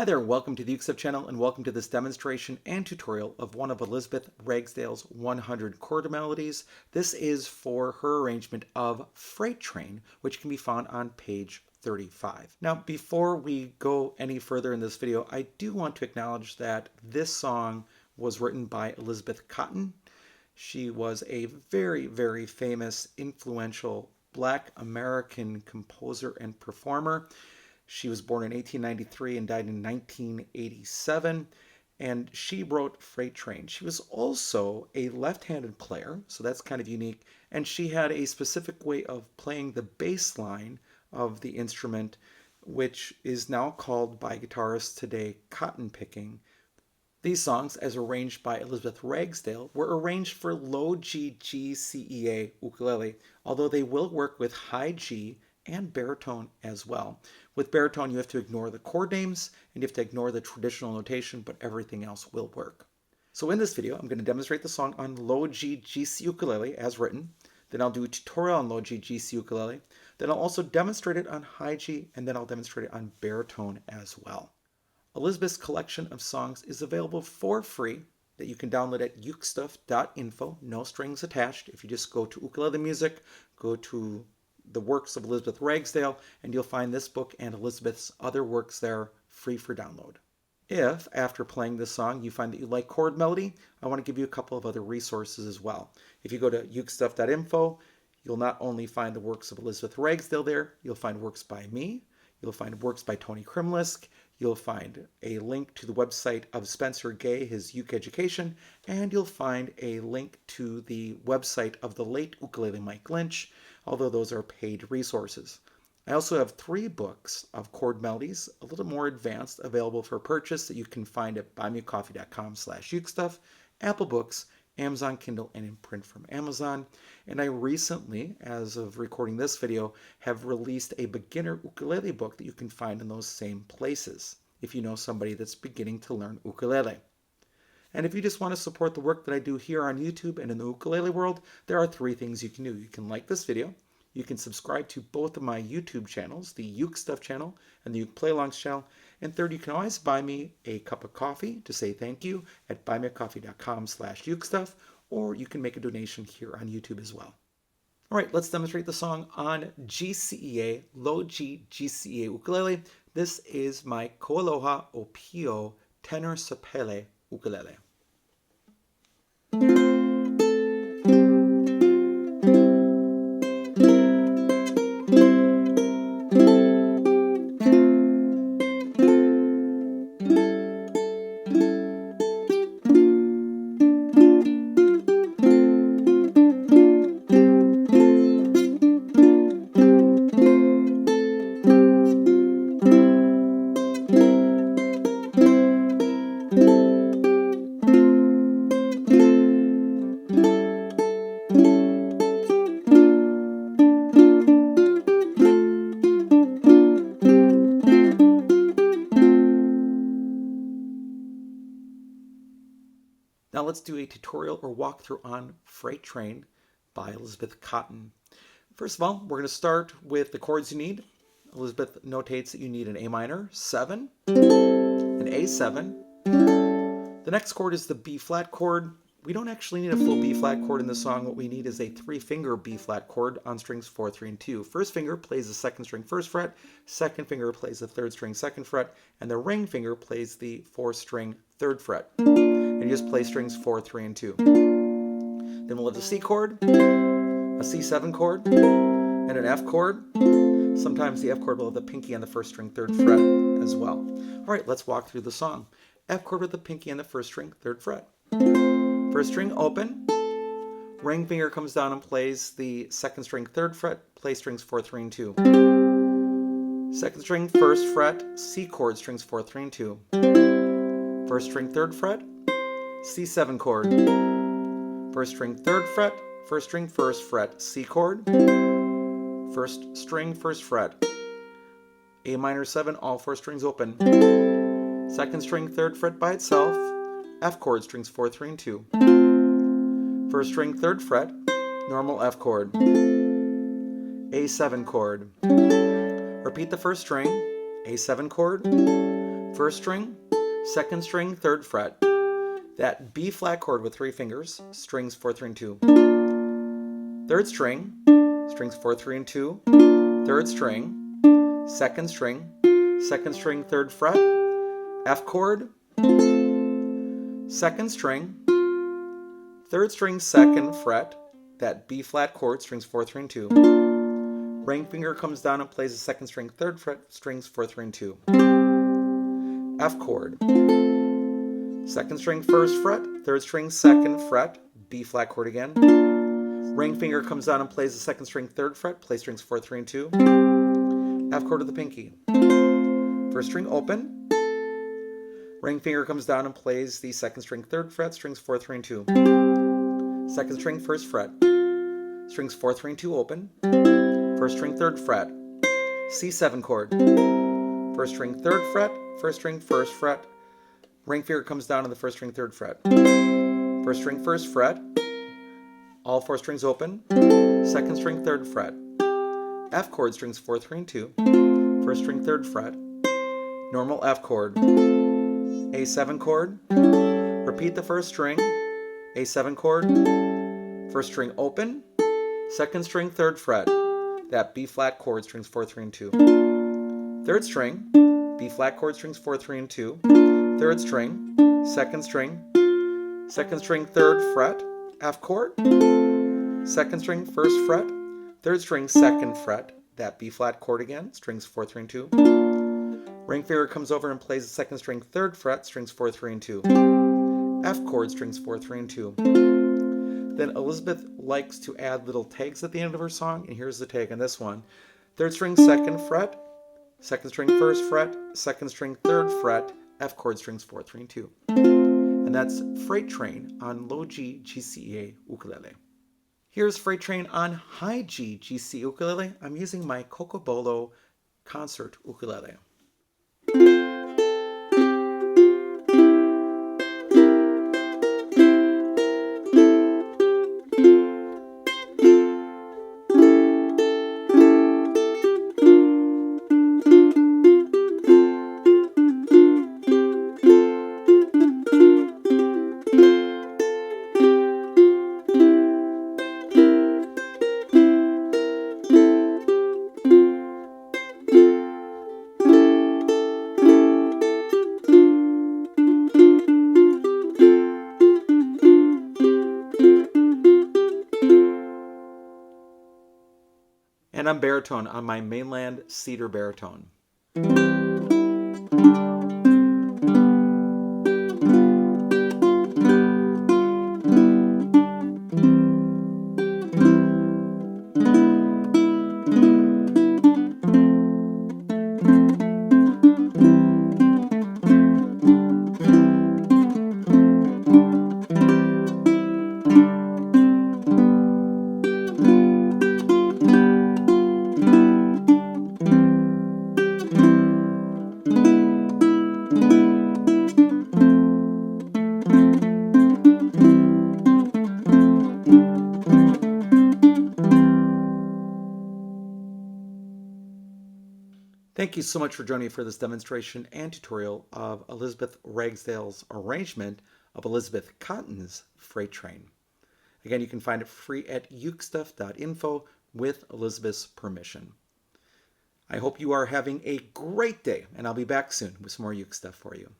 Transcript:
Hi there, welcome to the Ukulele channel and welcome to this demonstration and tutorial of one of Elizabeth Ragsdale's 100 chord melodies. This is for her arrangement of Freight Train, which can be found on page 35. Now, before we go any further in this video, I do want to acknowledge that this song was written by Elizabeth Cotten. She was a very, very famous, influential Black American composer and performer. She was born in 1893 and died in 1987, and she wrote Freight Train. She was also a left-handed player, so that's kind of unique, and she had a specific way of playing the bass line of the instrument, which is now called by guitarists today cotton picking. These songs, as arranged by Elizabeth Ragsdale, were arranged for low G, G, C, E, A ukulele, although they will work with high G and baritone as well. With baritone, you have to ignore the chord names and you have to ignore the traditional notation, but everything else will work. So in this video, I'm going to demonstrate the song on low G, G, C ukulele as written. Then I'll do a tutorial on low G, G, C ukulele. Then I'll also demonstrate it on high G, and then I'll demonstrate it on baritone as well. Elizabeth's collection of songs is available for free that you can download at ukestuff.info, no strings attached. If you just go to Ukulele Music, go to the works of Elizabeth Ragsdale, and you'll find this book and Elizabeth's other works there free for download. If, after playing this song, you find that you like chord melody, I want to give you a couple of other resources as well. If you go to ukestuff.info, you'll not only find the works of Elizabeth Ragsdale there, you'll find works by me, you'll find works by Tony Krimlisk, you'll find a link to the website of Spencer Gay, his uke education, and you'll find a link to the website of the late ukulele Mike Lynch, although those are paid resources. I also have 3 books of chord melodies, a little more advanced, available for purchase that you can find at buymeacoffee.com/ukestuff, Apple Books, Amazon Kindle, and in print from Amazon. And I recently, as of recording this video, have released a beginner ukulele book that you can find in those same places if you know somebody that's beginning to learn ukulele. And if you just want to support the work that I do here on YouTube and in the ukulele world, there are 3 things you can do. You can like this video, you can subscribe to both of my YouTube channels, the Uke Stuff channel and the Uke Play-Alongs channel, and third, you can always buy me a cup of coffee to say thank you at buymeacoffee.com/ukestuff, or you can make a donation here on YouTube as well. All right, let's demonstrate the song on GCEA, low G, GCEA ukulele. This is my Koaloha o Pio tenor sapele ukulele. Now let's do a tutorial or walkthrough on Freight Train by Elizabeth Cotten. First of all, we're going to start with the chords you need. Elizabeth notates that you need an A minor, 7, an A7. The next chord is the B flat chord. We don't actually need a full B flat chord in this song. What we need is a 3-finger B flat chord on strings 4, 3, and 2. First finger plays the 2nd string 1st fret, second finger plays the 3rd string 2nd fret, and the ring finger plays the 4th string 3rd fret. And you just play strings 4, 3, and 2. Then we'll have the C chord, a C7 chord, and an F chord. Sometimes the F chord will have the pinky on the 1st string 3rd fret as well. All right, let's walk through the song. F chord with the pinky on the 1st string 3rd fret. 1st string open, ring finger comes down and plays the 2nd string 3rd fret, play strings 4, 3, and 2. 2nd string 1st fret, C chord, strings 4, 3, and 2. 1st string 3rd fret, C7 chord. 1st string 3rd fret, 1st string 1st fret, C chord. 1st string 1st fret, A minor 7, all 4 strings open. 2nd string 3rd fret by itself, F chord, strings 4, 3, and 2. 1st string 3rd fret, normal F chord. A7 chord. Repeat the 1st string, A7 chord. first string, second string, third fret, that B flat chord with 3 fingers, strings 4, 3, and 2. Third string, strings 4, 3, and 2. Third string, second string, third fret, F chord, second string, third string, second fret, that B flat chord, strings 4, 3, and 2. Ring finger comes down and plays the second string, third fret, strings 4, 3, and 2. F chord, second string, first fret, third string, second fret, B flat chord again. Ring finger comes down and plays the second string, third fret, play strings 4, 3, and 2. F chord of the pinky. First string open. Ring finger comes down and plays the second string, third fret, strings 4, 3, and 2. Second string, first fret, strings 4, 3, and 2 open. First string, third fret, C7 chord. First string, third fret, first string, first fret. Ring finger comes down on the first string, third fret. First string, first fret. All 4 strings open. Second string, third fret. F chord, strings 4, 3, and 2. First string, third fret. Normal F chord. A7 chord. Repeat the first string. A7 chord. First string open. Second string, third fret. That B flat chord, strings 4, 3, and 2. Third string, B flat chord, strings 4, 3, and 2. Third string, second string, third fret, F chord. Second string, first fret, third string, second fret, that B flat chord again, strings 4, 3, and 2. Ring finger comes over and plays the second string, third fret, strings 4, 3, and 2. F chord, strings 4, 3, and 2. Then Elizabeth likes to add little tags at the end of her song, and here's the tag on this one. Third string, second fret, second string, first fret, second string, third fret, F chord, strings 4, 3, and 2. And that's Freight Train on low G GCE ukulele. Here's Freight Train on high G GC ukulele. I'm using my Cocobolo concert ukulele. And I'm baritone on my mainland cedar baritone. Thank you so much for joining me for this demonstration and tutorial of Elizabeth Ragsdale's arrangement of Elizabeth Cotton's Freight Train. Again, you can find it free at ukestuff.info with Elizabeth's permission. I hope you are having a great day, and I'll be back soon with some more uke stuff for you.